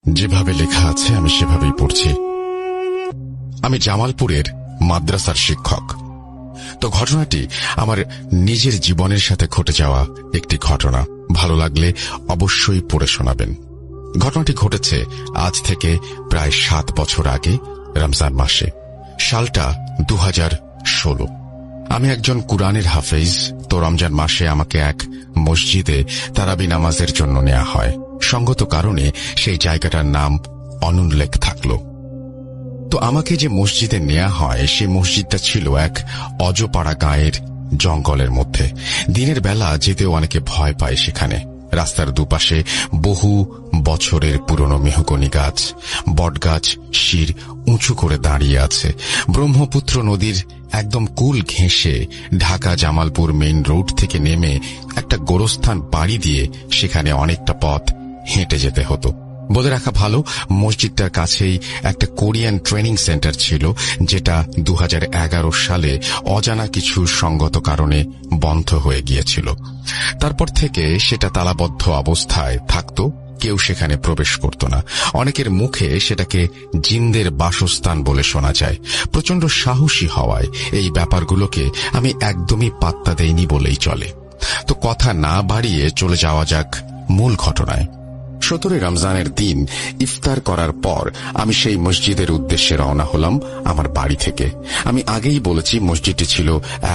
যেভাবে লেখা আছে আমি সেভাবেই পড়ছি। আমি জামালপুরের মাদ্রাসার শিক্ষক। তো ঘটনাটি আমার নিজের জীবনের সাথে ঘটে যাওয়া একটি ঘটনা। ভালো লাগলে অবশ্যই পড়ে শোনাবেন। ঘটনাটি ঘটেছে আজ থেকে প্রায় 7 বছর আগে, রমজান মাসে। সালটা 2016। আমি একজন কুরআনের হাফেজ। তো রমজান মাসে আমাকে এক মসজিদে তারাবি নামাজের জন্য নেওয়া হয়। সঙ্গত কারণে সেই জায়গাটার নাম অনুল্লেখ থাকল। তো আমাকে যে মসজিদে নেওয়া হয় সেই মসজিদটা ছিল এক অজপাড়া গাঁয়ের জঙ্গলের মধ্যে। দিনের বেলা যেতেও অনেকে ভয় পায় সেখানে। রাস্তার দুপাশে বহু বছরের পুরনো মেহগনি গাছ, বটগাছ শির উঁচু করে দাঁড়িয়ে আছে। ব্রহ্মপুত্র নদীর একদম কুল ঘেঁষে ঢাকা জামালপুর মেইন রোড থেকে নেমে একটা গোরস্থান পাড়ি দিয়ে সেখানে অনেকটা পথ হেঁটে যেতে হতো। বলে রাখা ভালো, মসজিদটার কাছেই একটা কোরিয়ান ট্রেনিং সেন্টার ছিল, যেটা 2011 সালে অজানা কিছু সঙ্গত কারণে বন্ধ হয়ে গিয়েছিল। তারপর থেকে সেটা তালাবদ্ধ অবস্থায় থাকত, কেউ সেখানে প্রবেশ করত না। অনেকের মুখে সেটাকে জিনদের বাসস্থান বলে শোনা যায়। প্রচন্ড সাহসী হওয়ায় এই ব্যাপারগুলোকে আমি একদমই পাত্তা দেইনি বলেই চলে। তো কথা না বাড়িয়ে চলে যাওয়া যাক মূল ঘটনায়। 17 রমজানের দিন ইফতার করার পর আমি সেই মসজিদের উদ্দেশ্যে রওনা হলাম আমার বাড়ি থেকে। আমি আগেই বলেছি মসজিদটি ছিল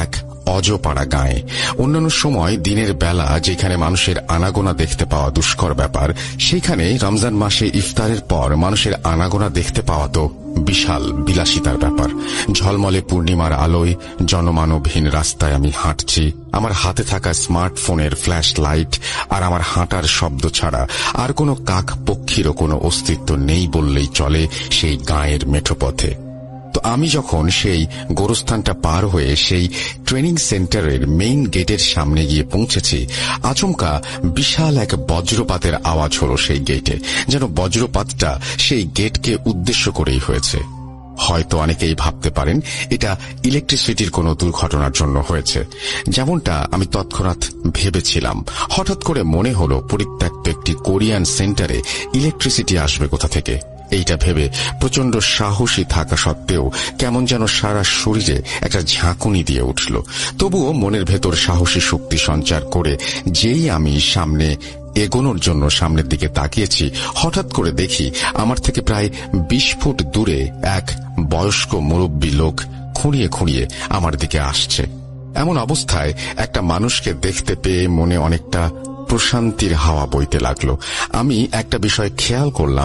এক অজপাড়া গাঁয়ে। অন্যান্য সময় দিনের বেলা যেখানে মানুষের আনাগোনা দেখতে পাওয়া দুষ্কর ব্যাপার, সেখানে রমজান মাসে ইফতারের পর মানুষের আনাগোনা দেখতে পাওয়া তো বিশাল বিলাসিতার ব্যাপার। ঝলমলে পূর্ণিমার আলোয় জনমানবহীন রাস্তায় আমি হাঁটছি। আমার হাতে থাকা স্মার্টফোনের ফ্ল্যাশ লাইট আর আমার হাঁটার শব্দ ছাড়া আর কোনো কাক পক্ষীরও কোনো অস্তিত্ব নেই বললেই চলে সেই গাঁয়ের মেঠো পথে। তো আমি যখন সেই গোরস্থানটা পার হয়ে সেই ট্রেনিং সেন্টারের মেইন গেটের সামনে গিয়ে পৌঁছেছি, আচমকা বিশাল এক বজ্রপাতের আওয়াজ হলো সেই গেটে। যেন বজ্রপাতটা সেই গেটকে উদ্দেশ্য করেই হয়েছে। হয়তো অনেকেই ভাবতে পারেন এটা ইলেকট্রিসিটির কোনো দুর্ঘটনার জন্য হয়েছে, যেমনটা আমি তৎক্ষণাৎ ভেবেছিলাম। হঠাৎ করে মনে হলো পরিত্যক্ত একটি কোরিয়ান সেন্টারে ইলেকট্রিসিটি আসবে কোথা থেকে। এইটা ভেবে প্রচন্ড সাহসী থাকা সত্ত্বেও কেমন যেন সারা শরীরে একটা ঝাঁকুনি দিয়ে উঠল। তবুও মনের ভেতর সাহসী শক্তি সঞ্চার করে যেই আমি সামনে এগোনোর জন্য সামনের দিকে তাকিয়েছি, হঠাৎ করে দেখি আমার থেকে প্রায় 20 ফুট দূরে এক বয়স্ক মুরব্বী লোক খুঁড়িয়ে খুঁড়িয়ে আমার দিকে আসছে। এমন অবস্থায় একটা মানুষকে দেখতে পেয়ে মনে অনেকটা প্রশান্তির হাওয়া বইতে লাগলো। আমি একটা বিষয় খেয়াল করলাম,